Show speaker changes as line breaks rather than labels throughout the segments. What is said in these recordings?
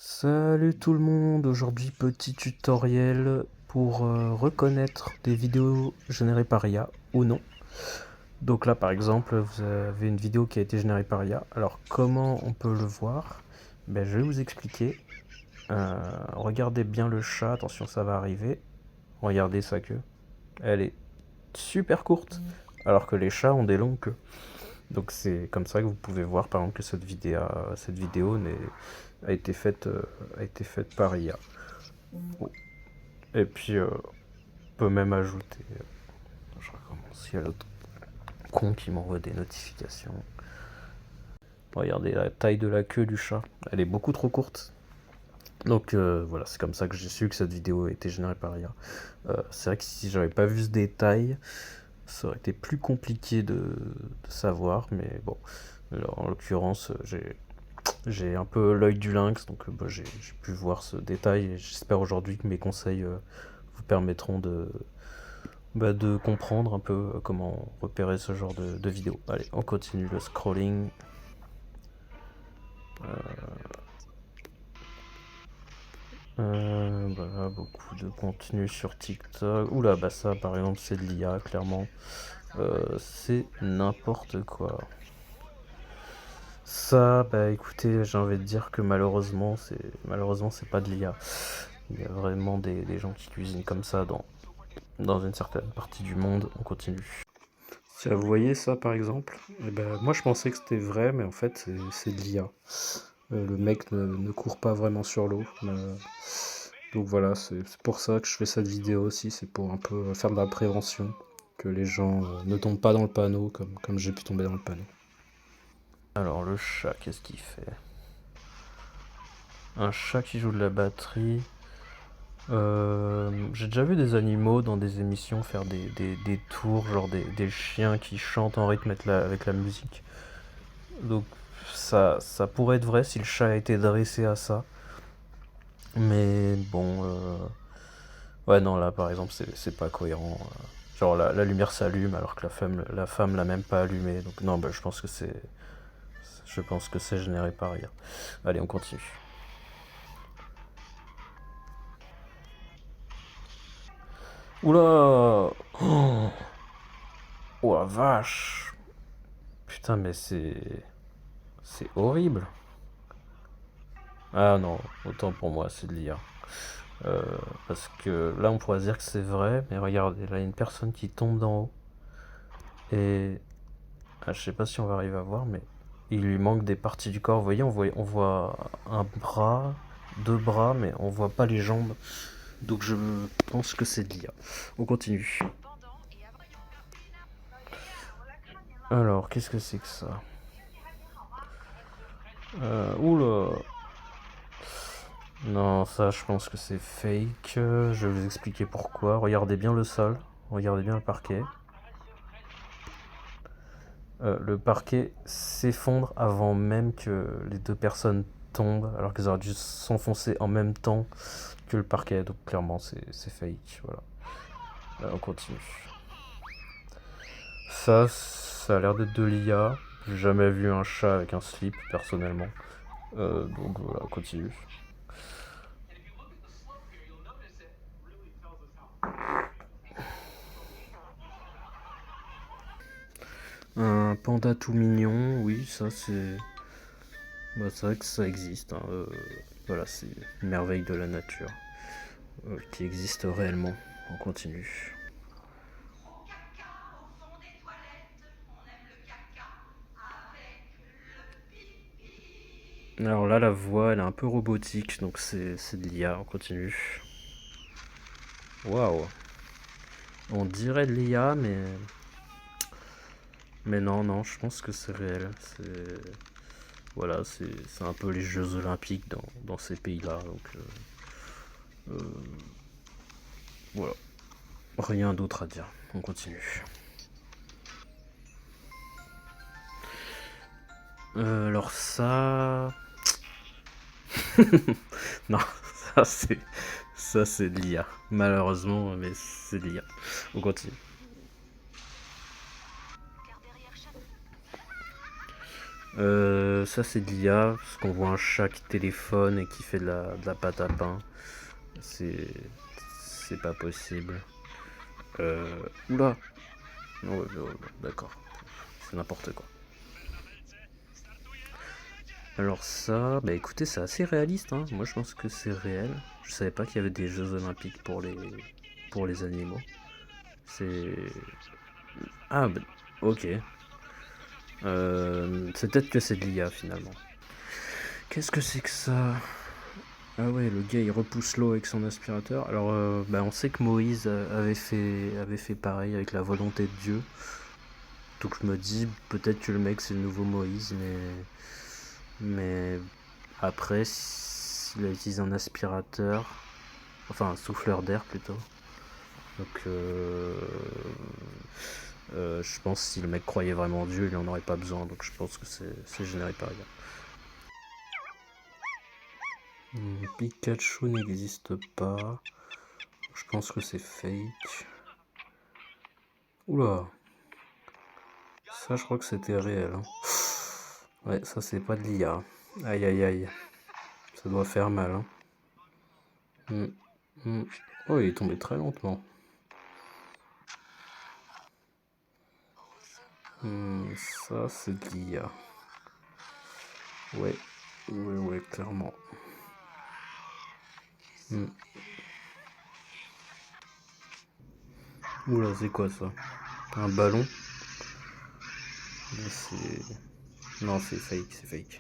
Salut tout le monde, aujourd'hui petit tutoriel pour reconnaître des vidéos générées par IA ou non. Donc là par exemple vous avez une vidéo qui a été générée par IA, alors comment on peut le voir? Je vais vous expliquer. Regardez bien le chat, attention ça va arriver, regardez sa queue, elle est super courte alors que les chats ont des longues queues. Donc c'est comme ça que vous pouvez voir par exemple que cette vidéo a été faite par IA. Oh. Et puis on peut même ajouter, je recommence, il y a l'autre con qui m'envoie des notifications. Regardez la taille de la queue du chat, elle est beaucoup trop courte. Donc voilà, c'est comme ça que j'ai su que cette vidéo a été générée par IA. C'est vrai que si j'avais pas vu ce détail, ça aurait été plus compliqué de savoir, mais bon. Alors, en l'occurrence, j'ai un peu l'œil du lynx, donc j'ai pu voir ce détail et j'espère aujourd'hui que mes conseils vous permettront de comprendre un peu comment repérer ce genre de vidéos. Allez, on continue le scrolling. Voilà, beaucoup de contenu sur TikTok. Oula, bah ça par exemple c'est de l'IA, clairement. C'est n'importe quoi. Ça, bah écoutez, j'ai envie de dire que malheureusement c'est pas de l'IA. Il y a vraiment des gens qui cuisinent comme ça dans une certaine partie du monde. On continue. Tiens, vous voyez ça par exemple? Moi je pensais que c'était vrai, mais en fait c'est de l'IA. Le mec ne court pas vraiment sur l'eau. Donc voilà, c'est pour ça que je fais cette vidéo aussi, c'est pour un peu faire de la prévention, que les gens ne tombent pas dans le panneau comme j'ai pu tomber dans le panneau. Alors le chat, qu'est-ce qu'il fait? Un chat qui joue de la batterie. J'ai déjà vu des animaux dans des émissions faire des tours, genre des chiens qui chantent en rythme avec la musique. Donc ça pourrait être vrai si le chat a été dressé à ça. Mais bon, ouais non là par exemple c'est pas cohérent. Genre la lumière s'allume alors que la femme l'a même pas allumée. Donc non, je pense que c'est généré par IA. Allez, on continue. Oula! Oh la vache! Putain, mais c'est horrible. Ah non, autant pour moi, c'est de l'IA. Euh, Parce que là, on pourrait se dire que c'est vrai, mais regardez, là, il y a une personne qui tombe d'en haut. Et je sais pas si on va arriver à voir, mais il lui manque des parties du corps. Vous voyez, on voit un bras, deux bras, mais on voit pas les jambes. Donc je pense que c'est de l'IA. On continue. Alors, qu'est-ce que c'est que ça? Oula! Non, ça, je pense que c'est fake. Je vais vous expliquer pourquoi. Regardez bien le sol. Regardez bien le parquet. Le parquet s'effondre avant même que les deux personnes tombent, alors qu'ils auraient dû s'enfoncer en même temps que le parquet. Donc clairement, c'est fake. Voilà. On continue. Ça a l'air d'être de l'IA. J'ai jamais vu un chat avec un slip, personnellement. Donc voilà, on continue. Un panda tout mignon, oui, ça c'est. C'est vrai que ça existe, hein. Voilà, c'est une merveille de la nature qui existe réellement. On continue. Alors là, la voix, elle est un peu robotique, donc c'est de l'IA. On continue. Waouh! On dirait de l'IA, mais non, non, je pense que c'est réel. Voilà, c'est un peu les Jeux Olympiques dans ces pays-là, donc voilà. Rien d'autre à dire. On continue. Alors ça, non, ça c'est ça c'est de l'IA. Malheureusement, mais c'est de l'IA. On continue. Ça c'est de l'IA, parce qu'on voit un chat qui téléphone et qui fait de la pâte à pain. C'est pas possible. Oula. Ouais, d'accord. C'est n'importe quoi. Alors ça, bah écoutez, c'est assez réaliste, hein. Moi je pense que c'est réel. Je savais pas qu'il y avait des Jeux Olympiques pour les animaux. C'est... Ah, bah, ok. C'est peut-être que c'est de l'IA finalement. Qu'est-ce que c'est que ça? Ah ouais, le gars il repousse l'eau avec son aspirateur. Alors, bah, on sait que Moïse avait fait pareil avec la volonté de Dieu. Donc je me dis, peut-être que le mec c'est le nouveau Moïse, mais après, s'il a utilisé un aspirateur, enfin un souffleur d'air plutôt. Donc, je pense que si le mec croyait vraiment en Dieu, il en aurait pas besoin. Donc je pense que c'est généré par IA. Pikachu n'existe pas. Je pense que c'est fake. Oula. Ça, je crois que c'était réel, hein. Ouais, ça, c'est pas de l'IA. Aïe, aïe, aïe. Ça doit faire mal, hein. Oh, il est tombé très lentement. Ça, c'est de l'IA. Ouais, ouais, clairement. Oula, c'est quoi ça? Un ballon? Non, c'est fake, c'est fake.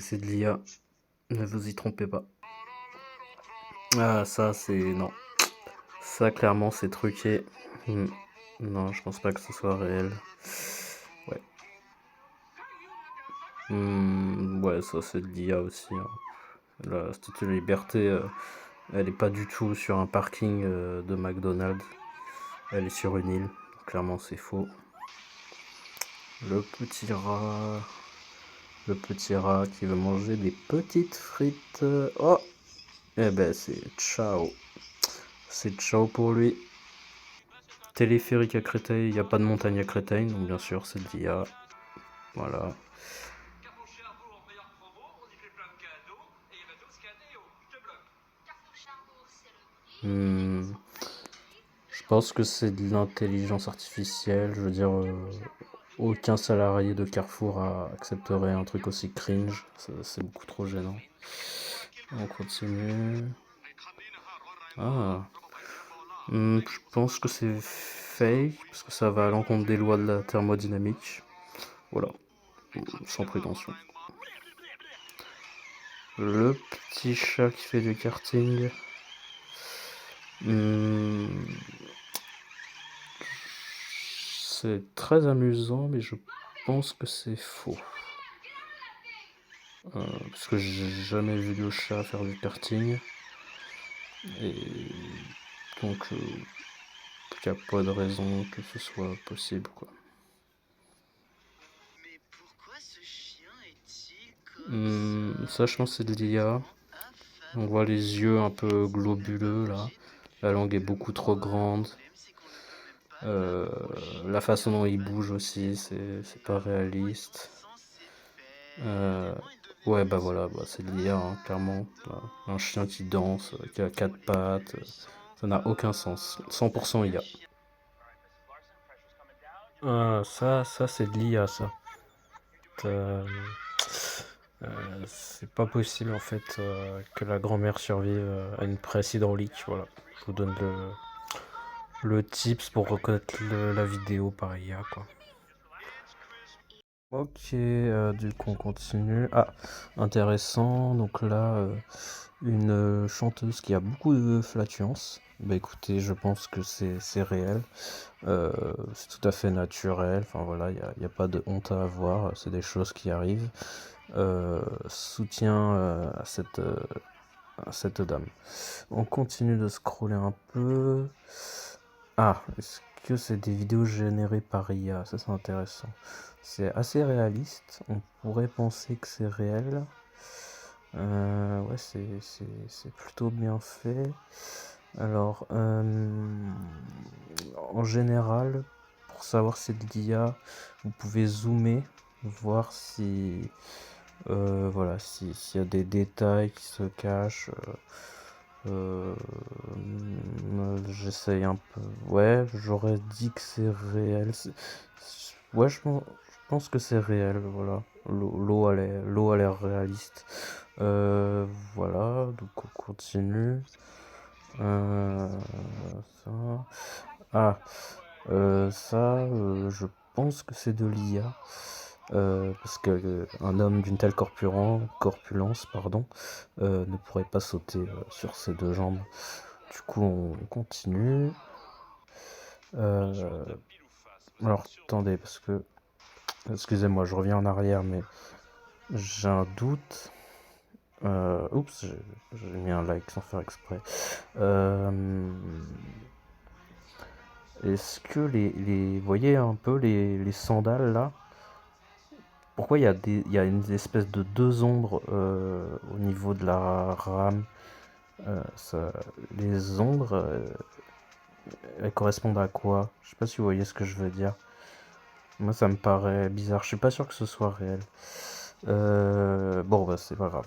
C'est de l'IA. Ne vous y trompez pas. Ah, ça, c'est... Non. Ça, clairement, c'est truqué. Non, je pense pas que ce soit réel. Ouais. Ouais, ça, c'est de l'IA aussi, hein. La Statue de la Liberté, elle est pas du tout sur un parking de McDonald's. Elle est sur une île. Clairement, c'est faux. Le petit rat... Le petit rat qui veut manger des petites frites. Oh! Eh ben, c'est ciao. C'est ciao pour lui. Téléphérique à Créteil, il n'y a pas de montagne à Créteil, donc bien sûr c'est de l'IA. Voilà. Je pense que c'est de l'intelligence artificielle. Je veux dire, aucun salarié de Carrefour accepterait un truc aussi cringe. C'est beaucoup trop gênant. On continue. Ah. Je pense que c'est fake, parce que ça va à l'encontre des lois de la thermodynamique. Voilà. Sans prétention. Le petit chat qui fait du karting. C'est très amusant, mais je pense que c'est faux. Parce que j'ai jamais vu de chat faire du karting. Et donc, il n'y a pas de raison que ce soit possible, quoi. Ça, je pense que c'est de l'IA. On voit les yeux un peu globuleux, là. La langue est beaucoup trop grande. La façon dont il bouge aussi, c'est pas réaliste. Ouais, bah voilà, bah, c'est de l'IA, hein, clairement. Voilà. Un chien qui danse, qui a quatre pattes, ça n'a aucun sens. 100% IA. Ça c'est de l'IA, ça. Euh, c'est pas possible en fait que la grand-mère survive à une presse hydraulique. Voilà, je vous donne le tips pour reconnaître la vidéo par IA, quoi. Ok, du coup on continue. Ah, intéressant. Donc là, une chanteuse qui a beaucoup de flatulences. Bah écoutez, je pense que c'est réel. C'est tout à fait naturel. Enfin voilà, il n'y a pas de honte à avoir. C'est des choses qui arrivent. Soutien à cette dame. On continue de scroller un peu. Ah, est-ce que c'est des vidéos générées par IA? Ça c'est intéressant. C'est assez réaliste. On pourrait penser que c'est réel. Ouais, c'est plutôt bien fait. Alors, en général, pour savoir si c'est de l'IA, vous pouvez zoomer voir si voilà, s'il y a des détails qui se cachent. J'essaye un peu. Ouais, j'aurais dit que c'est réel. Ouais, je pense que c'est réel, voilà. L'eau a l'air réaliste. Voilà, donc on continue. Ça. Ah, je pense que c'est de l'IA. Parce que un homme d'une telle corpulence, pardon, ne pourrait pas sauter sur ses deux jambes. Du coup, on continue. Alors, attendez, parce que... Excusez-moi, je reviens en arrière, mais j'ai un doute. Oups, j'ai mis un like sans faire exprès. Est-ce que vous voyez un peu les sandales là? Pourquoi il y a une espèce de deux ombres au niveau de la rame? Ça, les ombres, elles correspondent à quoi? Je sais pas si vous voyez ce que je veux dire. Moi, ça me paraît bizarre. Je suis pas sûr que ce soit réel. Bon, bah, c'est pas grave.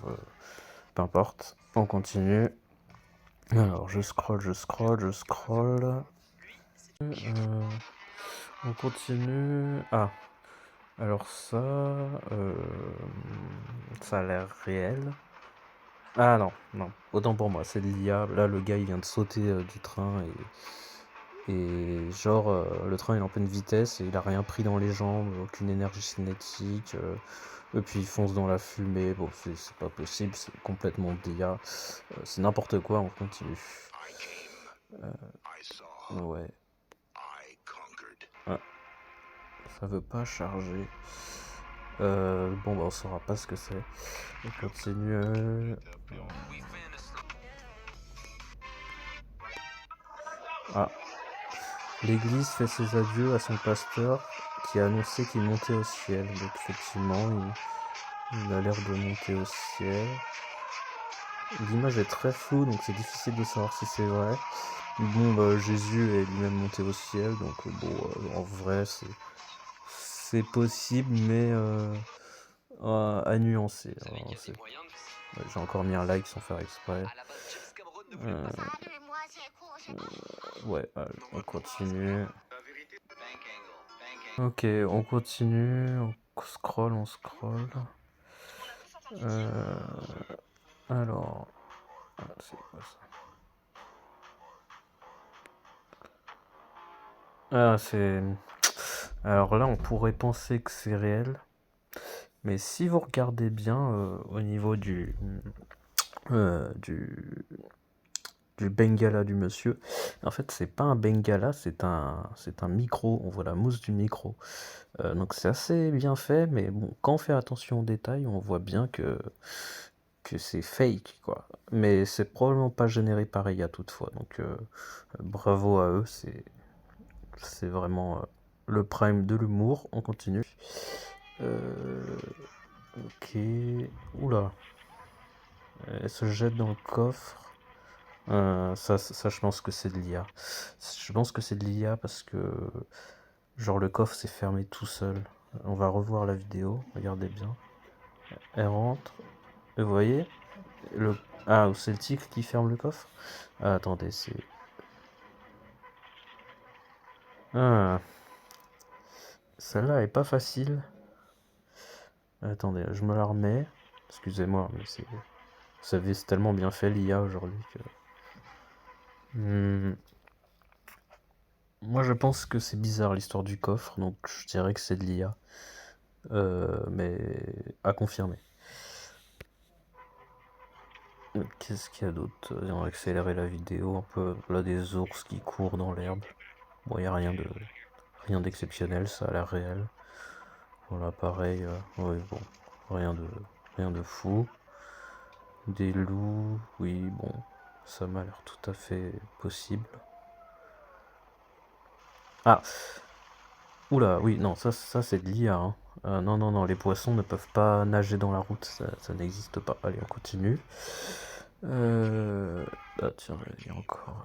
Peu importe. On continue. Alors, je scroll, je scroll, je scroll. On continue. Ah, alors ça a l'air réel. Ah non, non, autant pour moi, c'est de l'IA. Là, le gars, il vient de sauter du train et genre, le train il est en pleine vitesse et il a rien pris dans les jambes, aucune énergie cinétique. Et puis il fonce dans la fumée. Bon, c'est pas possible, c'est complètement de l'IA. C'est n'importe quoi, on continue. Ouais. Ah, ça veut pas charger. Bon, bah, on saura pas ce que c'est. On continue. Ah. L'église fait ses adieux à son pasteur qui a annoncé qu'il montait au ciel. Donc effectivement, il a l'air de monter au ciel. L'image est très floue, donc c'est difficile de savoir si c'est vrai. Bon, bah, Jésus est lui-même monté au ciel, donc bon, en vrai, c'est possible, mais à nuancer. Ouais, j'ai encore mis un like sans faire exprès. Ouais, allez, on continue. Ok, on continue, on scroll, on scroll. Alors, c'est quoi ça? Ah, c'est... Alors là, on pourrait penser que c'est réel, mais si vous regardez bien au niveau du bengala du monsieur, en fait, c'est pas un bengala, c'est un micro. On voit la mousse du micro. Donc c'est assez bien fait, mais bon, quand on fait attention aux détails, on voit bien que c'est fake, quoi. Mais c'est probablement pas généré par IA toutefois, donc bravo à eux, c'est vraiment le prime de l'humour. On continue. Ok. Oula. Elle se jette dans le coffre. Ça, je pense que c'est de l'IA. Je pense que c'est de l'IA parce que, genre, le coffre s'est fermé tout seul. On va revoir la vidéo. Regardez bien. Elle rentre. Et vous voyez Ah, c'est le tigre qui ferme le coffre. Ah, attendez, c'est... Ah. Celle-là est pas facile. Attendez, je me la remets. Excusez-moi, mais c'est... Vous savez, c'est tellement bien fait l'IA aujourd'hui que... Moi, je pense que c'est bizarre l'histoire du coffre, donc je dirais que c'est de l'IA. Mais à confirmer. Qu'est-ce qu'il y a d'autre? On va accélérer la vidéo un peu. Là, des ours qui courent dans l'herbe. Bon, il n'y a rien d'exceptionnel, ça a l'air réel. Voilà, pareil. Ouais, bon, rien de fou. Des loups, oui, bon, ça m'a l'air tout à fait possible. Ah, oula, oui, non, ça c'est de l'IA. Hein. Non, non, non, les poissons ne peuvent pas nager dans la route, ça n'existe pas. Allez, on continue. Ah, tiens, il y a encore.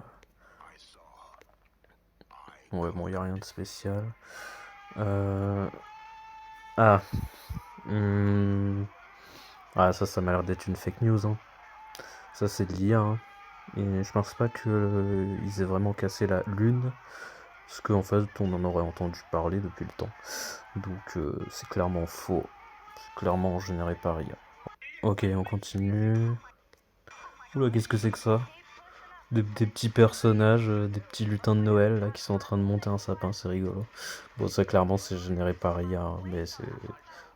Ouais, bon, il n'y a rien de spécial. Ah, hmm, ah ça m'a l'air d'être une fake news, hein. Ça c'est de l'IA, hein. Et je pense pas que ils aient vraiment cassé la lune, parce qu'en fait on en aurait entendu parler depuis le temps. Donc c'est clairement faux. C'est clairement généré par IA. Ok, on continue. Oula, qu'est-ce que c'est que ça? Des petits personnages, des petits lutins de Noël là qui sont en train de monter un sapin, c'est rigolo. Bon, ça clairement c'est généré par IA, hein, mais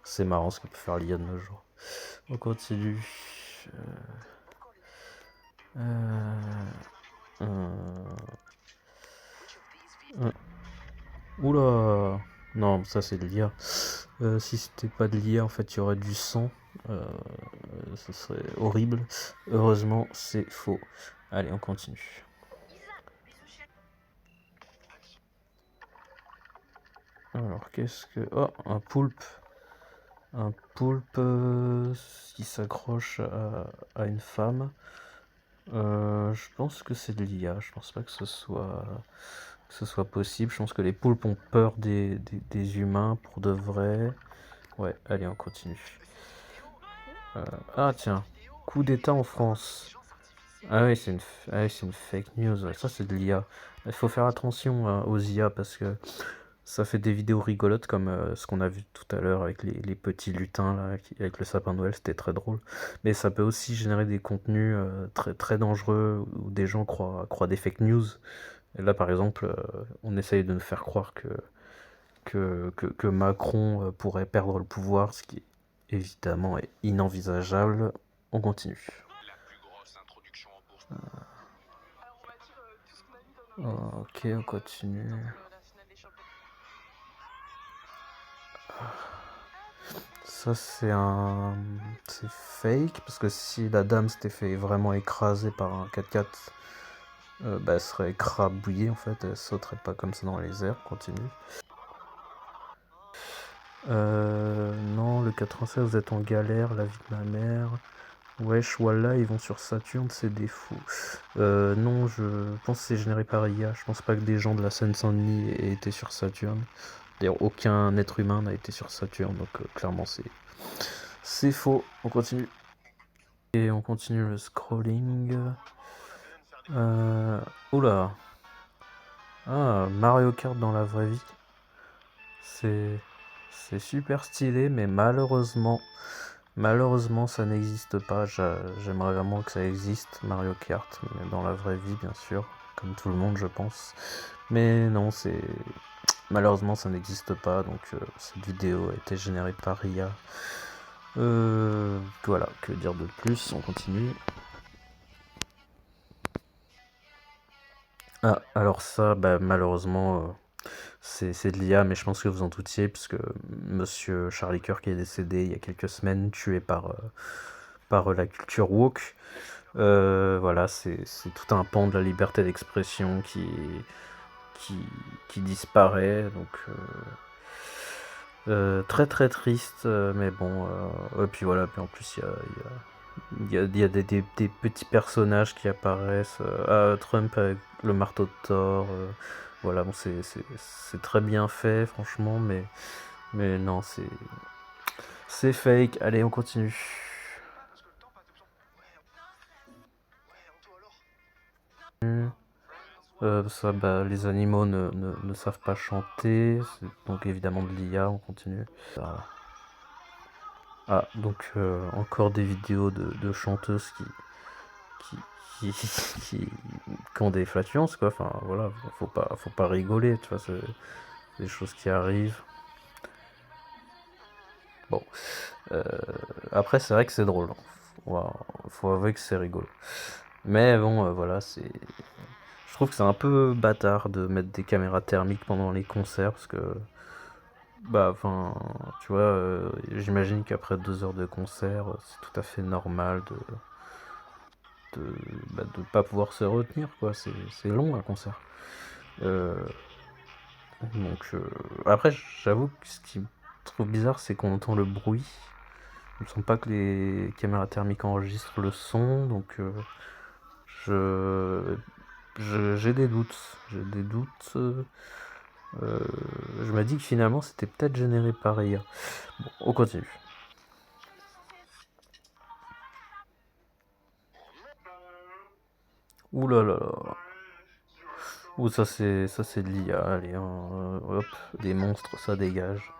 c'est marrant ce que peut faire l'IA de nos jours. On continue. Euh, euh, euh, Oula! Non, ça c'est de l'IA. Si c'était pas de l'IA, en fait, il y aurait du sang. Ce serait horrible. Heureusement, c'est faux. Allez, on continue. Alors, qu'est-ce que... Oh, un poulpe. Un poulpe qui s'accroche à une femme. Je pense que c'est de l'IA. Je pense pas que ce soit possible. Je pense que les poulpes ont peur des humains pour de vrai. Ouais, allez, on continue. Ah tiens, coup d'État en France. Ah oui, c'est une fake news. Ouais, ça, c'est de l'IA. Il faut faire attention aux IA parce que ça fait des vidéos rigolotes comme ce qu'on a vu tout à l'heure avec les petits lutins là, avec le sapin de Noël, c'était très drôle. Mais ça peut aussi générer des contenus très, très dangereux où des gens croient des fake news. Et là, par exemple, on essaye de nous faire croire que Macron pourrait perdre le pouvoir, ce qui évidemment est inenvisageable. On continue. Ok, on continue. Ça c'est fake parce que si la dame s'était fait vraiment écraser par un 4x4, bah, elle serait écrabouillée en fait, elle sauterait pas comme ça dans les airs. Continue. Non, le 96, vous êtes en galère, la vie de ma mère. Wesh, voilà, ils vont sur Saturne, c'est des fous. Non, je pense que c'est généré par IA. Je pense pas que des gens de la Seine-Saint-Denis aient été sur Saturne. D'ailleurs, aucun être humain n'a été sur Saturne, donc clairement c'est faux. On continue. Et on continue le scrolling. Oula. Ah, Mario Kart dans la vraie vie. C'est c'est super stylé, mais malheureusement, ça n'existe pas. J'aimerais vraiment que ça existe, Mario Kart, mais dans la vraie vie, bien sûr, comme tout le monde, je pense. Mais non, malheureusement, ça n'existe pas. Donc cette vidéo a été générée par IA. Voilà, que dire de plus? On continue. Ah, alors ça, bah, malheureusement, c'est de l'IA, mais je pense que vous en doutiez, puisque monsieur Charlie Kirk est décédé il y a quelques semaines, tué par la culture woke. Voilà, c'est tout un pan de la liberté d'expression qui, qui disparaît, donc très très triste, mais bon, et puis voilà, puis en plus il y a des petits personnages qui apparaissent. Trump avec le marteau de Thor. Voilà, bon, c'est très bien fait, franchement, mais non, c'est fake. Allez, on continue. Ça, bah, les animaux ne savent pas chanter, c'est donc évidemment de l'IA, on continue. Voilà. Ah, donc encore des vidéos de chanteuses qui, qui, qui ont des flatulences, quoi. Enfin, voilà, faut pas rigoler, tu vois, c'est des choses qui arrivent. Bon, euh, après, c'est vrai que c'est drôle, hein. Faut avouer que c'est rigolo. Mais bon, voilà, je trouve que c'est un peu bâtard de mettre des caméras thermiques pendant les concerts, parce que, bah, enfin, tu vois, j'imagine qu'après 2 heures de concert, c'est tout à fait normal de pas pouvoir se retenir, quoi. C'est long un concert. Euh, donc après, j'avoue que ce qui me trouve bizarre, c'est qu'on entend le bruit. Il me semble pas que les caméras thermiques enregistrent le son, donc je j'ai des doutes. J'ai des doutes. Je me dis que finalement c'était peut-être généré par IA. Bon, on continue. Ouh là là là. Ouh, ça c'est de l'IA. Allez, hop, des monstres, ça dégage.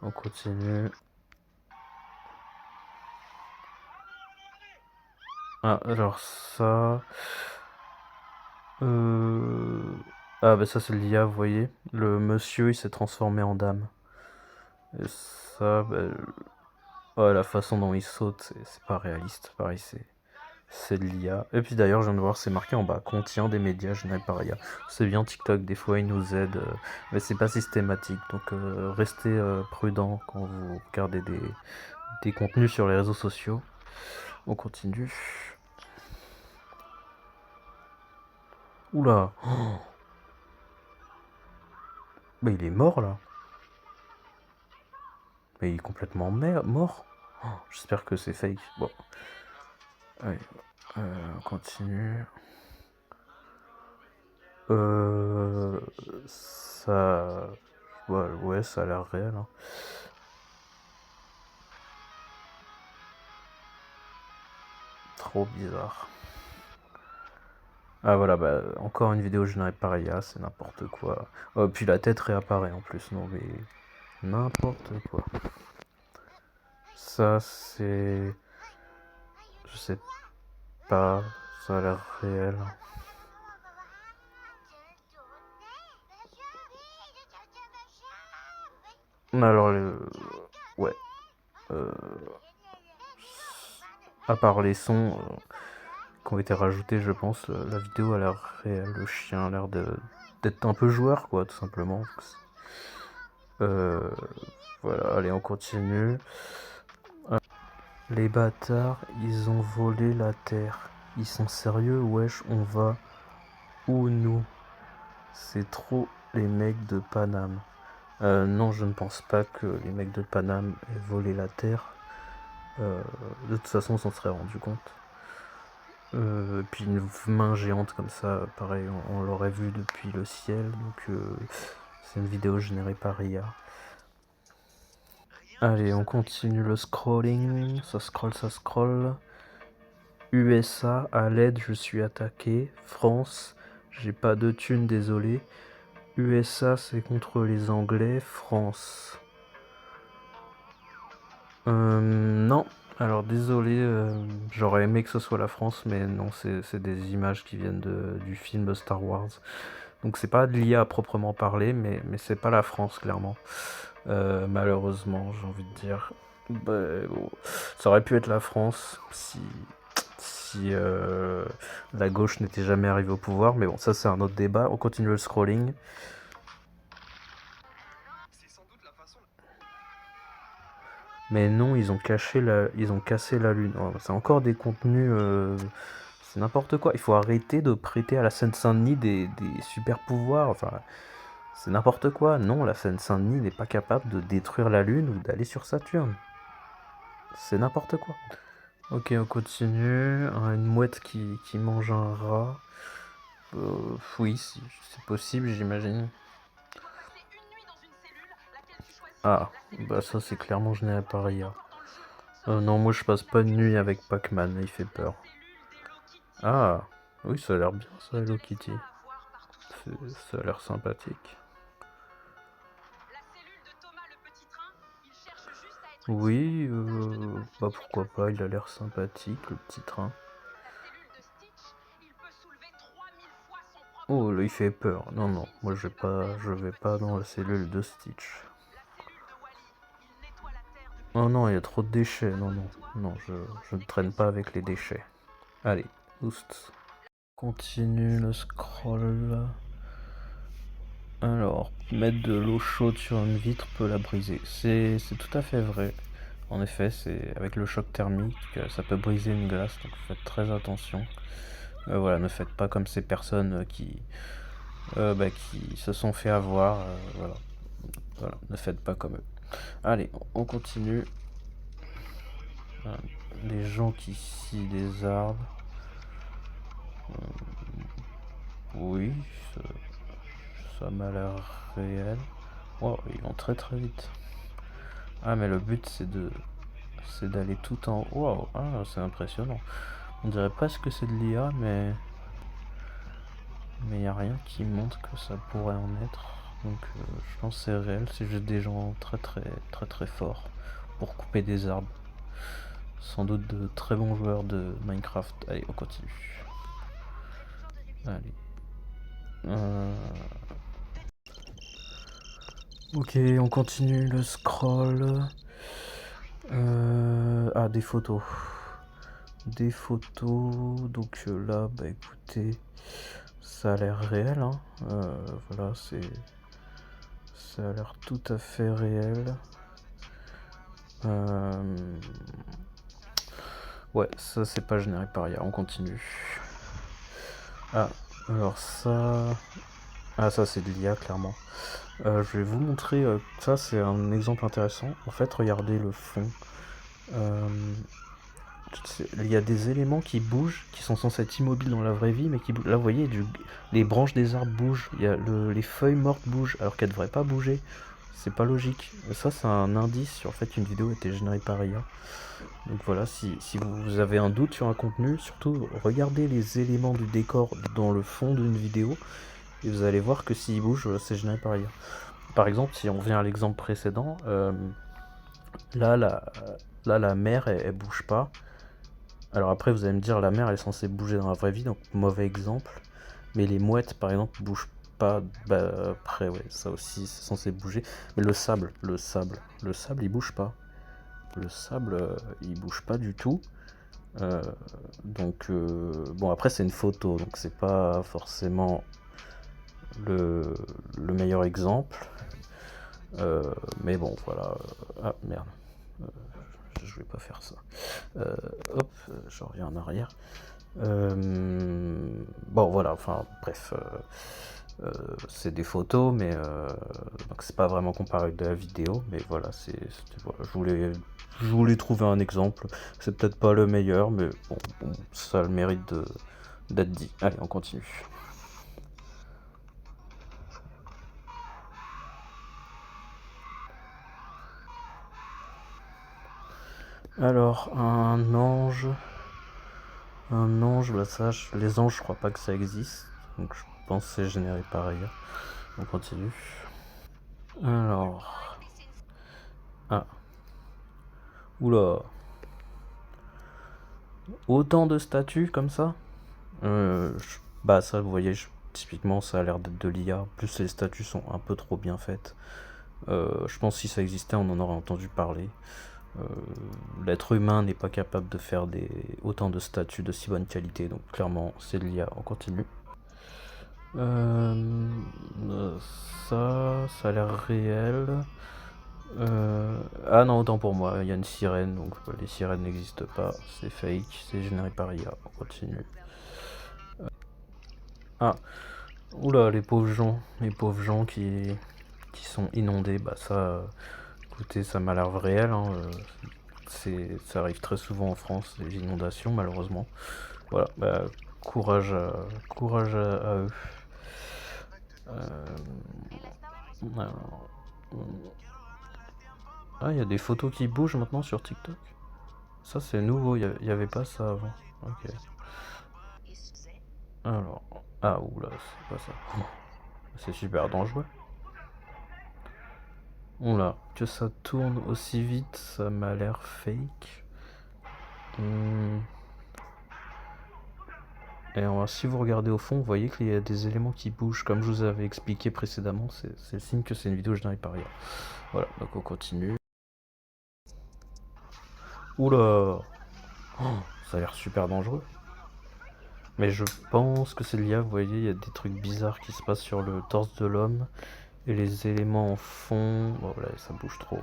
On continue. Ah, alors ça... Ah bah ça c'est de l'IA, vous voyez. Le monsieur il s'est transformé en dame. Et ça, bah, ouais, la façon dont il saute, c'est pas réaliste. Pareil, c'est de l'IA. Et puis d'ailleurs, je viens de voir, c'est marqué en bas, contient des médias générés par IA. C'est bien TikTok, des fois il nous aide, mais c'est pas systématique. Donc restez prudent quand vous regardez des contenus sur les réseaux sociaux. On continue. Oula, oh. Mais il est mort là. Mais il est complètement mort. Oh, j'espère que c'est fake. Bon. Allez, on continue. Ça... Ouais, ça a l'air réel. Hein. Trop bizarre. Ah voilà, bah encore une vidéo générée par IA, c'est n'importe quoi. Oh, puis la tête réapparaît en plus, non mais... N'importe quoi. Ça, c'est... Je sais pas, ça a l'air réel. Alors, ouais. À part les sons qui ont été rajoutés, je pense, la vidéo a l'air réelle. Le chien a l'air d'être un peu joueur, quoi, tout simplement. Voilà, allez, on continue. Les bâtards, ils ont volé la terre. Ils sont sérieux, wesh, on va où nous? C'est trop les mecs de Paname. Non, je ne pense pas que les mecs de Paname aient volé la terre. De toute façon, on s'en serait rendu compte. Puis une main géante comme ça, pareil, on l'aurait vu depuis le ciel. Donc c'est une vidéo générée par IA. Allez, on continue le scrolling. Ça scroll, ça scroll. USA, à l'aide, je suis attaqué. France, j'ai pas de thunes, désolé. USA, c'est contre les Anglais. France. Non. Alors désolé, j'aurais aimé que ce soit la France, mais non, c'est des images qui viennent du film Star Wars. Donc c'est pas de l'IA à proprement parler, mais c'est pas la France, clairement. Malheureusement, j'ai envie de dire. Bah, bon, ça aurait pu être la France si la gauche n'était jamais arrivée au pouvoir, mais bon, ça c'est un autre débat. On continue le scrolling. Mais non, ils ont cassé la lune. Oh, c'est encore des contenus, c'est n'importe quoi. Il faut arrêter de prêter à la Seine-Saint-Denis des super pouvoirs. Enfin, c'est n'importe quoi. Non, la Seine-Saint-Denis n'est pas capable de détruire la lune ou d'aller sur Saturne. C'est n'importe quoi. Ok, on continue. Une mouette qui mange un rat. Oui, c'est possible, j'imagine. Ah, bah ça c'est clairement généré par IA. Non, moi je passe pas de nuit avec Pac-Man, il fait peur. Ah, oui, ça a l'air bien ça, Hello Kitty. Ça a l'air sympathique. Oui, bah pourquoi pas, il a l'air sympathique, le petit train. Oh, là, il fait peur. Non, non, moi je vais pas dans la cellule de Stitch. Oh non, il y a trop de déchets. Non, non, non, je ne traîne pas avec les déchets. Allez, boost. Continue le scroll. Alors, mettre de l'eau chaude sur une vitre peut la briser. C'est tout à fait vrai. En effet, c'est avec le choc thermique, ça peut briser une glace, donc faites très attention. Voilà, ne faites pas comme ces personnes qui se sont fait avoir. Voilà, ne faites pas comme eux. Allez, on continue. Les gens qui scient des arbres. Oui, ça m'a l'air réel. Wow, ils vont très très vite. Ah, mais le but c'est d'aller tout en haut. Wow, ah, c'est impressionnant. On dirait presque que c'est de l'IA, mais y a rien qui montre que ça pourrait en être. Donc je pense que c'est réel, c'est juste des gens très très très très forts pour couper des arbres. Sans doute de très bons joueurs de Minecraft. Allez, on continue. Allez. Ok, on continue le scroll. Ah, des photos. Des photos. Donc là, bah écoutez, ça a l'air réel. Hein. Voilà, ça a l'air tout à fait réel. Ouais, ça c'est pas généré par IA. On continue. Ah, alors ça. Ah, ça c'est de l'IA clairement. Je vais vous montrer, ça c'est un exemple intéressant. En fait, regardez le fond. Il y a des éléments qui bougent, qui sont censés être immobiles dans la vraie vie, mais qui bougent. Là, vous voyez, les branches des arbres bougent. Les feuilles mortes bougent, alors qu'elles devraient pas bouger. C'est pas logique. Ça, c'est un indice sur le fait qu'une vidéo a été générée par IA. Donc voilà, si vous avez un doute sur un contenu, surtout regardez les éléments du décor dans le fond d'une vidéo, et vous allez voir que s'il bouge, c'est généré par IA. Par exemple, si on revient à l'exemple précédent, là, la mer, elle bouge pas. Alors après, vous allez me dire, la mer, elle est censée bouger dans la vraie vie, donc mauvais exemple. Mais les mouettes, par exemple, bougent pas. Bah, après, ouais, ça aussi, c'est censé bouger. Mais le sable, il bouge pas. Le sable, il bouge pas du tout. Donc, bon, après, c'est une photo, donc c'est pas forcément le meilleur exemple. Mais bon, voilà. Ah, merde. Je vais pas faire ça. Hop, je reviens en arrière. Bon, voilà, enfin, bref. C'est des photos, mais donc c'est pas vraiment comparé avec de la vidéo, mais voilà, voilà, je voulais trouver un exemple. C'est peut-être pas le meilleur, mais bon, ça a le mérite d'être dit. Allez, on continue. Alors, un ange, bah ça, les anges, je crois pas que ça existe, donc je pense que c'est généré par ailleurs. On continue. Alors, ah, oula, autant de statues comme ça. Bah ça, vous voyez, typiquement, ça a l'air d'être de l'IA. En plus, les statues sont un peu trop bien faites. Je pense que si ça existait, on en aurait entendu parler. L'être humain n'est pas capable de faire autant de statues de si bonne qualité, donc clairement, c'est de l'IA. On continue. Ça a l'air réel. Ah non, autant pour moi, il y a une sirène, donc les sirènes n'existent pas, c'est fake, c'est généré par IA. On continue. Ah, oula, les pauvres gens qui sont inondés, bah ça, écoutez, ça m'a l'air réel, hein, ça arrive très souvent en France, les inondations, malheureusement. Voilà, bah, courage à eux. Alors, ah, il y a des photos qui bougent maintenant sur TikTok. Ça, c'est nouveau, il y avait pas ça avant. Ok. Alors, ah, oula, c'est pas ça. C'est super dangereux. Oula, que ça tourne aussi vite, ça m'a l'air fake. Et si vous regardez au fond, vous voyez qu'il y a des éléments qui bougent. Comme je vous avais expliqué précédemment, c'est le signe que c'est une vidéo générée par IA. Voilà, donc on continue. Oula, ça a l'air super dangereux. Mais je pense que c'est l'IA, vous voyez, il y a des trucs bizarres qui se passent sur le torse de l'homme. Et les éléments en fond, bon voilà, ça bouge trop.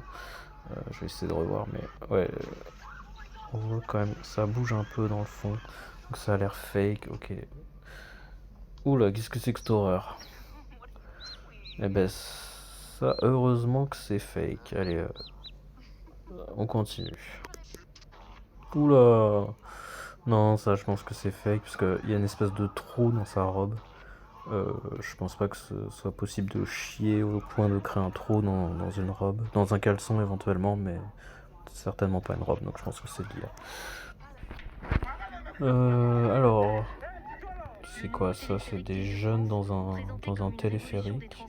Je vais essayer de revoir, mais ouais, on voit quand même, ça bouge un peu dans le fond. Donc ça a l'air fake, ok. Oula, qu'est-ce que c'est que cette horreur? Eh ben, ça, heureusement que c'est fake. Allez, on continue. Oula! Non, ça, je pense que c'est fake, parce qu'il y a une espèce de trou dans sa robe. Je pense pas que ce soit possible de chier au point de créer un trou dans une robe, dans un caleçon éventuellement, mais certainement pas une robe, donc je pense que c'est de l'IA. Alors, c'est quoi ça? C'est des jeunes dans un téléphérique.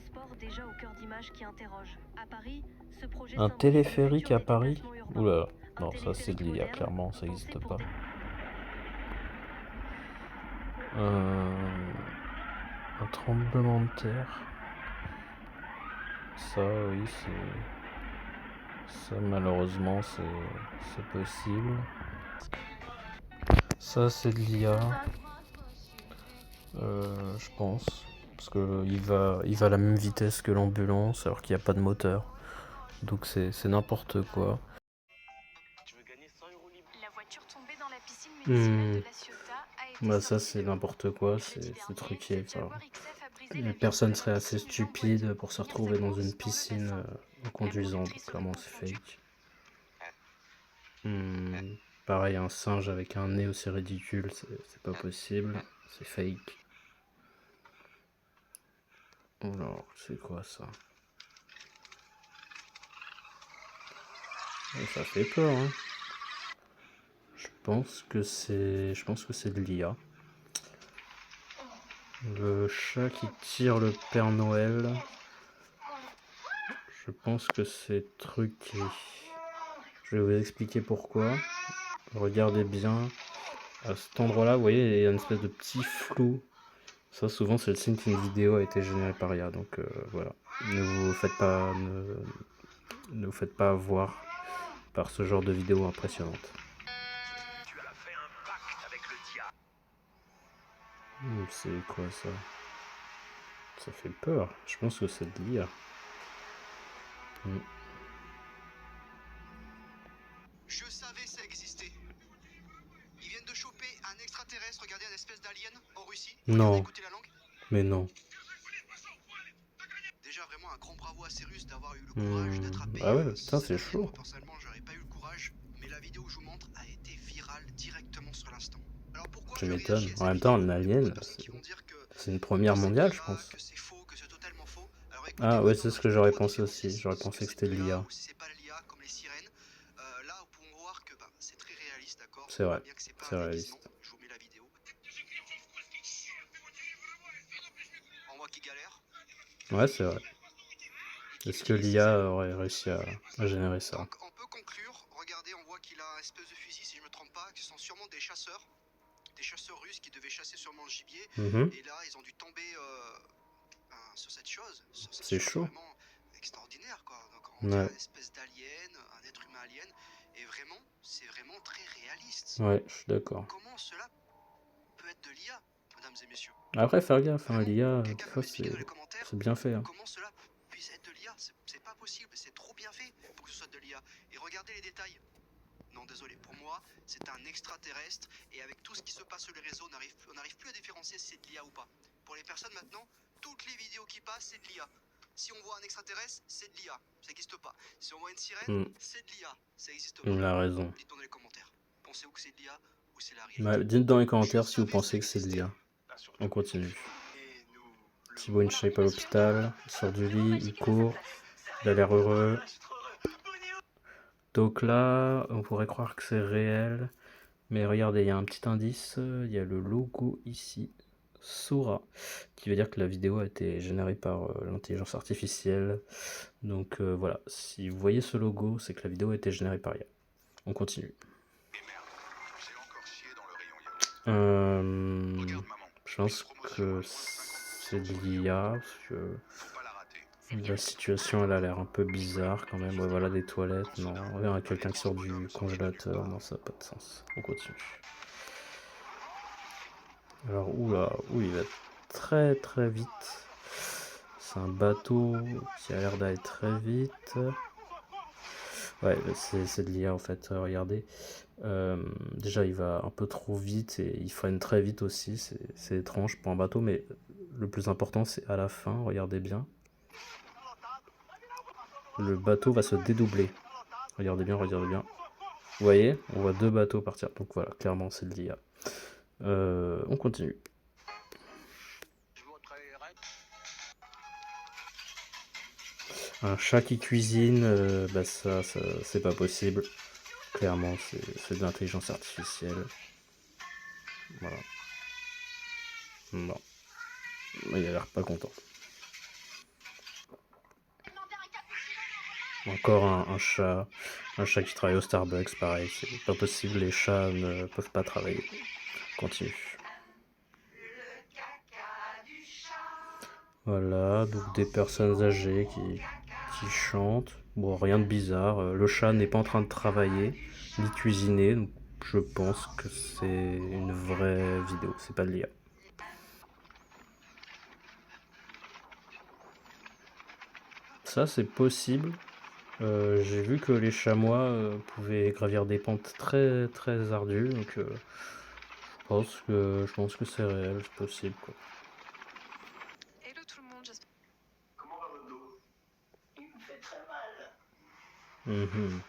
Un téléphérique à Paris? Oula, non, ça c'est de l'IA, clairement, ça n'existe pas. Un tremblement de terre. Ça, oui, ça malheureusement, c'est possible. Ça, c'est de l'IA. Je pense. Parce qu'il va à la même vitesse que l'ambulance, alors qu'il n'y a pas de moteur. Donc c'est n'importe quoi. Bah ça c'est n'importe quoi, c'est truqué. Enfin, personne serait assez stupide pour se retrouver dans une piscine en conduisant, donc clairement c'est fake. Pareil, un singe avec un nez aussi ridicule, c'est pas possible, c'est fake. Alors, c'est quoi ça? Ça fait peur, hein. Je pense que c'est de l'IA. Le chat qui tire le Père Noël. Je pense que c'est truqué. Je vais vous expliquer pourquoi. Regardez bien. À cet endroit-là, vous voyez, il y a une espèce de petit flou. Ça, souvent, c'est le signe qu'une vidéo a été générée par IA. Donc voilà. Ne vous faites pas avoir par ce genre de vidéo impressionnante. C'est quoi ça? Ça fait peur. Je pense que c'est de l'IA.
Je savais ça existait. Ils viennent de choper un extraterrestre, regardez, un espèce d'alien en Russie.
Non.
Écoutez la langue.
Mais non.
Déjà vraiment un grand bravo à ces Russes d'avoir eu le courage d'attraper.
Ah ouais, putain, c'est chaud.
Moi personnellement, j'aurais pas eu le courage, mais la vidéo que je vous montre a été virale directement sur l'instant. Alors pourquoi
tu m'étonnes. En même temps, un alien, c'est une première mondiale, je pense.
Que c'est faux, que c'est totalement faux.
Ah ouais, c'est ce que j'aurais pensé aussi. J'aurais pensé que c'était de l'IA.
Si c'est pas l'IA comme les sirènes, là vous pouvez voir que c'est très réaliste, d'accord.
C'est vrai, c'est réaliste.
Je vous mets la vidéo. On voit qu'il galère.
Ouais, c'est vrai. Est-ce que l'IA aurait réussi à générer ça?
Donc on peut conclure, regardez, on voit qu'il a un espèce de fusil, si je me trompe pas, que ce sont sûrement des chasseurs russes qui devaient chasser sûrement le gibier, et là ils ont dû tomber sur cette chose.
C'est chaud.
Vraiment extraordinaire, quoi. Donc on dirait une espèce d'alien, un être humain alien, et vraiment, c'est vraiment très réaliste.
Ouais, je suis d'accord.
Comment cela peut être de l'IA, mesdames et messieurs?
Après, faire gaffe, hein, l'IA, des fois c'est bien fait. Hein.
Comment cela puisse être de l'IA? C'est pas possible, c'est trop bien fait pour que ce soit de l'IA. Et regardez les détails. Non, désolé, pour moi, c'est un extraterrestre, et avec tout ce qui se passe sur les réseaux, on n'arrive plus à différencier si c'est de l'IA ou pas. Pour les personnes maintenant, toutes les vidéos qui passent, c'est de l'IA. Si on voit un extraterrestre, c'est de l'IA, ça n'existe pas. Si on voit une sirène, c'est de l'IA, ça n'existe pas.
Il a raison.
Dites-nous dans les commentaires, pensez-vous que c'est de l'IA ou c'est la réalité?
Dites dans les commentaires si vous pensez que c'est de l'IA. On continue. Thibaut InShape à l'hôpital, il sort du lit, il court, il a l'air heureux. Donc là, on pourrait croire que c'est réel, mais regardez, il y a un petit indice, il y a le logo ici, Sora, qui veut dire que la vidéo a été générée par l'intelligence artificielle. Donc voilà, si vous voyez ce logo, c'est que la vidéo a été générée par IA. On continue. Je pense que c'est de l'IA, parce que la situation elle a l'air un peu bizarre quand même. Ouais, voilà, des toilettes, non. On verra quelqu'un qui sort du congélateur, non, ça n'a pas de sens. On continue. Alors, oula, il va très très vite. C'est un bateau qui a l'air d'aller très vite. Ouais, c'est de l'IA en fait, regardez. Déjà, il va un peu trop vite et il freine très vite aussi. C'est étrange pour un bateau, mais le plus important, c'est à la fin. Regardez bien. Le bateau va se dédoubler. Regardez bien, regardez bien. Vous voyez, on voit deux bateaux partir. Donc voilà, clairement, c'est de l'IA. On continue. Un chat qui cuisine, bah ça c'est pas possible. Clairement, c'est de l'intelligence artificielle. Voilà. Non. Il a l'air pas content. Encore un chat qui travaille au Starbucks, pareil, c'est pas possible, les chats ne peuvent pas travailler. Continue. Voilà, donc des personnes âgées qui chantent. Bon, rien de bizarre. Le chat n'est pas en train de travailler, ni cuisiner, donc je pense que c'est une vraie vidéo, c'est pas de l'IA. Ça, c'est possible. J'ai vu que les chamois pouvaient gravir des pentes très très ardues, donc je pense que c'est réel, c'est possible quoi.
Hello tout le monde, j'espère.
Comment va votre dos?
Il me fait très mal.
Mhm.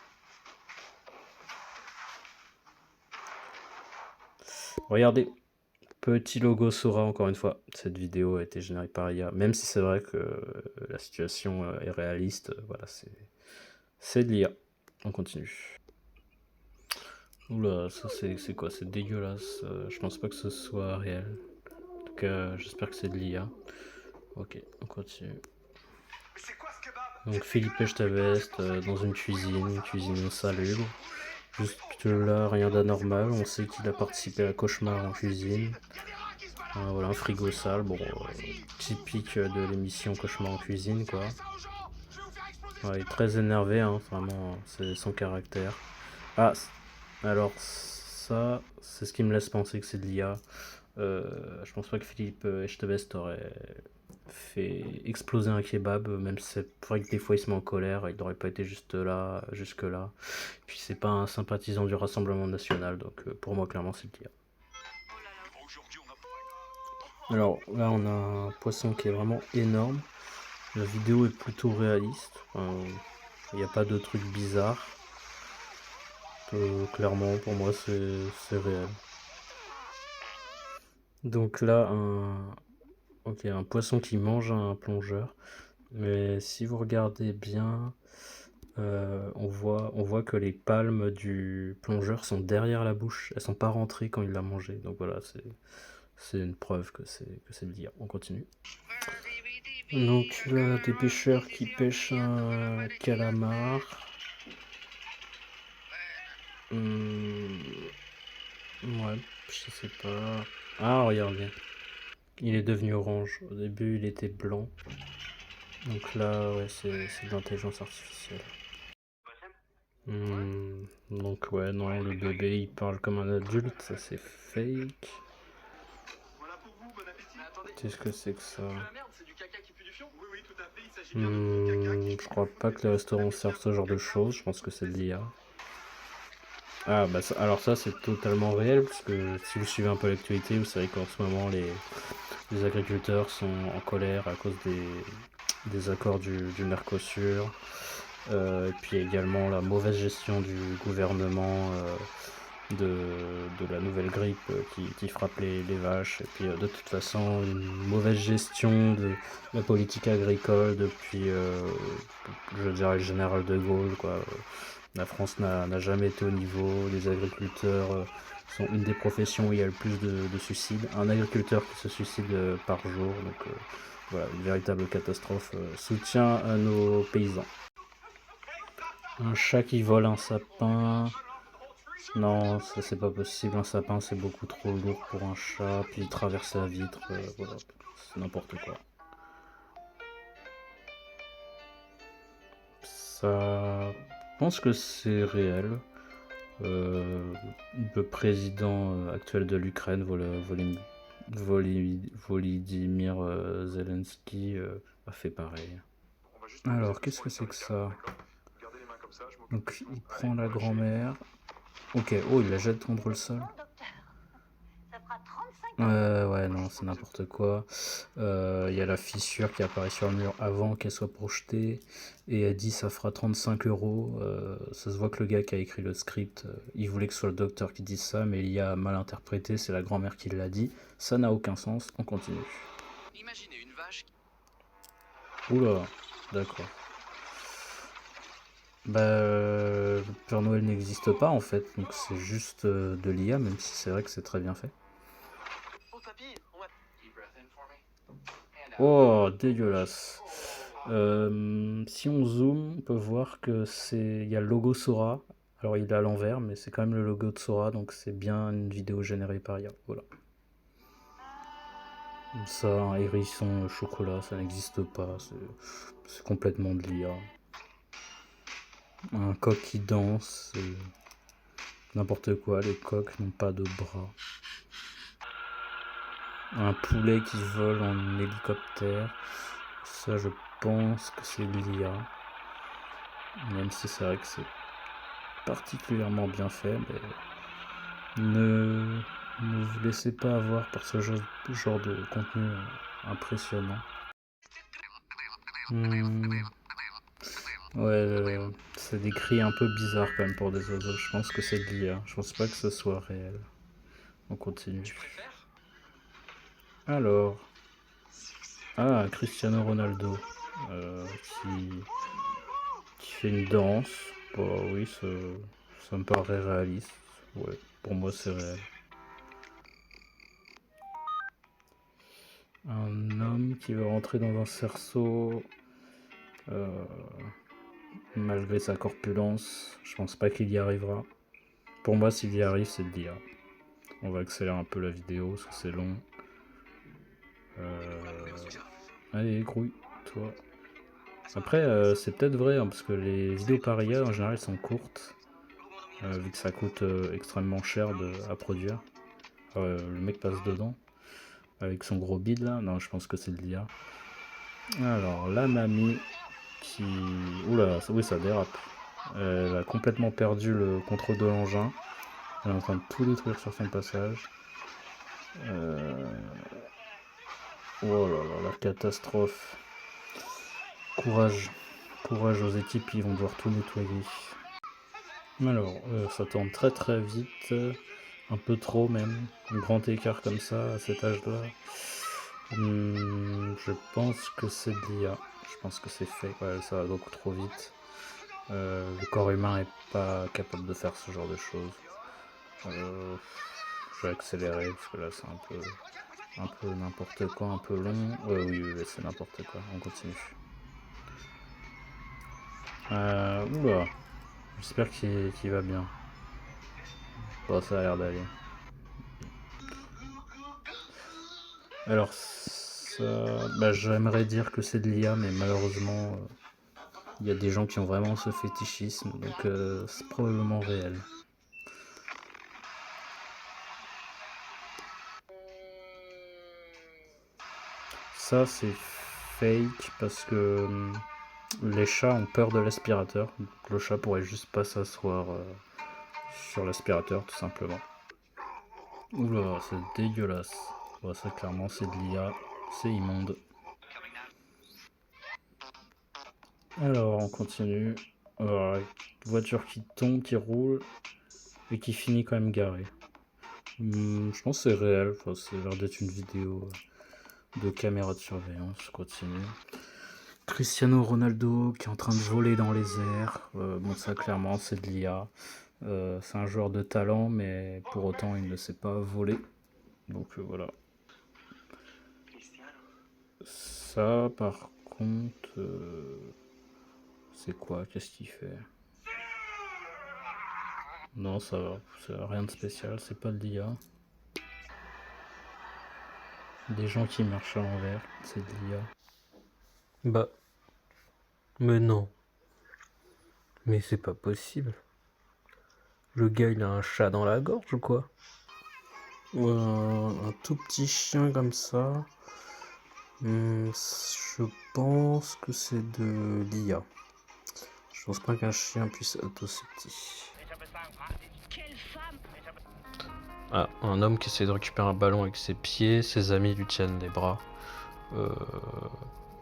Regardez, petit logo Sora encore une fois. Cette vidéo a été générée par IA, même si c'est vrai que la situation est réaliste. Voilà, c'est de l'IA. On continue. Oula, ça c'est quoi? C'est dégueulasse. Je pense pas que ce soit réel. En tout cas, j'espère que c'est de l'IA. Ok, on continue. Donc Philippe Echtebest dans une cuisine insalubre. Juste là, rien d'anormal. On sait qu'il a participé à Cauchemar en cuisine. Voilà, un frigo sale, bon, typique de l'émission Cauchemar en cuisine, quoi. Ouais, il est très énervé, hein, vraiment, c'est son caractère. Ah, alors ça, c'est ce qui me laisse penser que c'est de l'IA. Je pense pas que Philippe Echtebest aurait fait exploser un kebab, même si c'est vrai que des fois il se met en colère, il n'aurait pas été juste là, jusque là. Puis c'est pas un sympathisant du Rassemblement National, donc pour moi clairement c'est de l'IA. Alors là on a un poisson qui est vraiment énorme. La vidéo est plutôt réaliste. Il n'y a pas de trucs bizarres. Clairement pour moi c'est réel. Donc là un poisson qui mange un plongeur. Mais si vous regardez bien, on voit que les palmes du plongeur sont derrière la bouche. Elles sont pas rentrées quand il l'a mangé. Donc voilà, c'est une preuve que c'est de l'IA. On continue. Donc là, des pêcheurs qui pêchent un calamar. Ouais, je sais pas. Ah, regardez. Il est devenu orange. Au début, il était blanc. Donc là, ouais, c'est de l'intelligence artificielle. Donc ouais, non, le bébé, il parle comme un adulte. Ça, c'est fake. Qu'est-ce que c'est que ça? Je crois pas que les restaurants servent ce genre de choses. Je pense que c'est de l'IA. Ah bah ça, alors ça c'est totalement réel parce que si vous suivez un peu l'actualité, vous savez qu'en ce moment les agriculteurs sont en colère à cause des accords du Mercosur, et puis également la mauvaise gestion du gouvernement de la nouvelle grippe qui frappe les vaches, et puis de toute façon une mauvaise gestion de la politique agricole depuis, je dirais, le général de Gaulle, quoi. La France n'a jamais été au niveau, les agriculteurs sont une des professions où il y a le plus de suicides. Un agriculteur qui se suicide par jour, donc voilà, une véritable catastrophe. Soutien à nos paysans. Un chat qui vole un sapin. Non, ça c'est pas possible, un sapin c'est beaucoup trop lourd pour un chat, puis il traverse la vitre, voilà, c'est n'importe quoi. Ça, je pense que c'est réel. Le président actuel de l'Ukraine, Volodymyr Zelensky, a fait pareil. Alors, qu'est-ce que c'est que ça? Donc, il prend la grand-mère. Ok, oh, il la jette contre le sol. Ouais, non, c'est n'importe quoi. Il y a la fissure qui apparaît sur le mur avant qu'elle soit projetée. Et elle dit ça fera 35 €. Ça se voit que le gars qui a écrit le script, il voulait que ce soit le docteur qui dise ça, mais il y a mal interprété, c'est la grand-mère qui l'a dit. Ça n'a aucun sens, on continue.
Imaginez une vache.
Oula, d'accord. Bah, le Père Noël n'existe pas en fait, donc c'est juste de l'IA, même si c'est vrai que c'est très bien fait. Oh, dégueulasse. Si on zoome, on peut voir que il y a le logo Sora. Alors il est à l'envers, mais c'est quand même le logo de Sora, donc c'est bien une vidéo générée par IA. Voilà. Ça, un hérisson au chocolat, ça n'existe pas. C'est complètement de l'IA. Un coq qui danse, n'importe quoi. Les coqs n'ont pas de bras. Un poulet qui vole en hélicoptère. Ça, je pense que c'est de l'IA. Même si c'est vrai que c'est particulièrement bien fait, mais ne vous laissez pas avoir par ce genre de contenu impressionnant. Ouais, c'est des cris un peu bizarres quand même pour des oiseaux. Je pense que c'est de l'IA. Je pense pas que ce soit réel. On continue. Alors. Ah, Cristiano Ronaldo. Qui fait une danse. Bah oui, ça me paraît réaliste. Ouais, pour moi c'est réel. Un homme qui veut rentrer dans un cerceau. Malgré sa corpulence, je pense pas qu'il y arrivera. Pour moi, s'il y arrive, c'est de l'IA. On va accélérer un peu la vidéo parce que c'est long. Allez, grouille, toi. Après, c'est peut-être vrai, hein, parce que les vidéos par IA en général sont courtes, vu que ça coûte extrêmement cher à produire. Le mec passe dedans avec son gros bide là. Non, je pense que c'est de l'IA. Alors, la mamie qui. Oula, oui, ça dérape. Elle a complètement perdu le contrôle de l'engin. Elle est en train de tout détruire sur son passage. Oh là là, la catastrophe. Courage. Courage aux équipes qui vont devoir tout nettoyer. Alors, ça tourne très très vite. Un peu trop même. Un grand écart comme ça à cet âge-là. Je pense que c'est de l'IA. Je pense que c'est fait. Ouais, ça va beaucoup trop vite. Le corps humain est pas capable de faire ce genre de choses. Je vais accélérer parce que là c'est un peu n'importe quoi, un peu long. Oui, c'est n'importe quoi. On continue. Oula. J'espère qu'il va bien. Bon, ça a l'air d'aller. Alors, ça, bah, j'aimerais dire que c'est de l'IA, mais malheureusement, il y a des gens qui ont vraiment ce fétichisme, donc c'est probablement réel. Ça, c'est fake parce que les chats ont peur de l'aspirateur. Le chat pourrait juste pas s'asseoir sur l'aspirateur, tout simplement. Oula, c'est dégueulasse. Bon, ça, clairement, c'est de l'IA. C'est immonde. Alors, on continue. Alors, voiture qui tombe, qui roule, et qui finit quand même garée. Je pense que c'est réel. Enfin, c'est l'air d'être une vidéo de caméra de surveillance. Je continue. Cristiano Ronaldo qui est en train de voler dans les airs. Bon, ça, clairement, c'est de l'IA. C'est un joueur de talent, mais pour autant, il ne sait pas voler. Donc, voilà. Ça, par contre... c'est quoi? Qu'est-ce qu'il fait? Non, ça va. C'est rien de spécial. C'est pas de l'IA. Des gens qui marchent à l'envers. C'est de l'IA. Bah... Mais non. Mais c'est pas possible. Le gars, il a un chat dans la gorge ou quoi? Ou un tout petit chien comme ça. Je pense que c'est de l'IA. Je pense pas qu'un chien puisse être aussi petit. Ah, un homme qui essaie de récupérer un ballon avec ses pieds, ses amis lui tiennent les bras.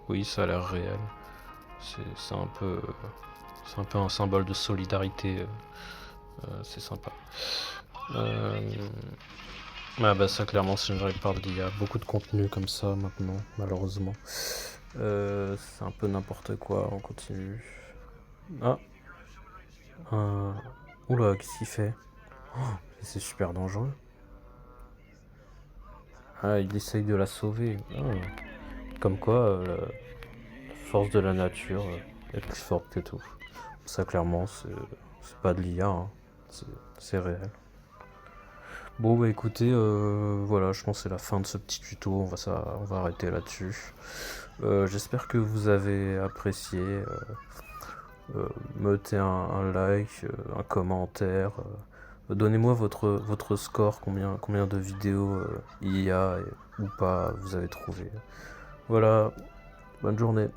Oui, ça a l'air réel. C'est un peu un symbole de solidarité. C'est sympa. Ah bah ça clairement c'est généré par de l'IA. Beaucoup de contenu comme ça maintenant, malheureusement. C'est un peu n'importe quoi, on continue. Ah, Oula, qu'est-ce qu'il fait? Oh, c'est super dangereux. Ah, il essaye de la sauver. Ah. Comme quoi, la force de la nature est plus forte que tout. Ça, clairement, c'est pas de l'IA, hein. C'est réel. Bon, bah écoutez, voilà, je pense que c'est la fin de ce petit tuto. On va arrêter là-dessus. J'espère que vous avez apprécié. Mettez un like, un commentaire. Donnez-moi votre score, combien de vidéos IA ou pas vous avez trouvé. Voilà, bonne journée.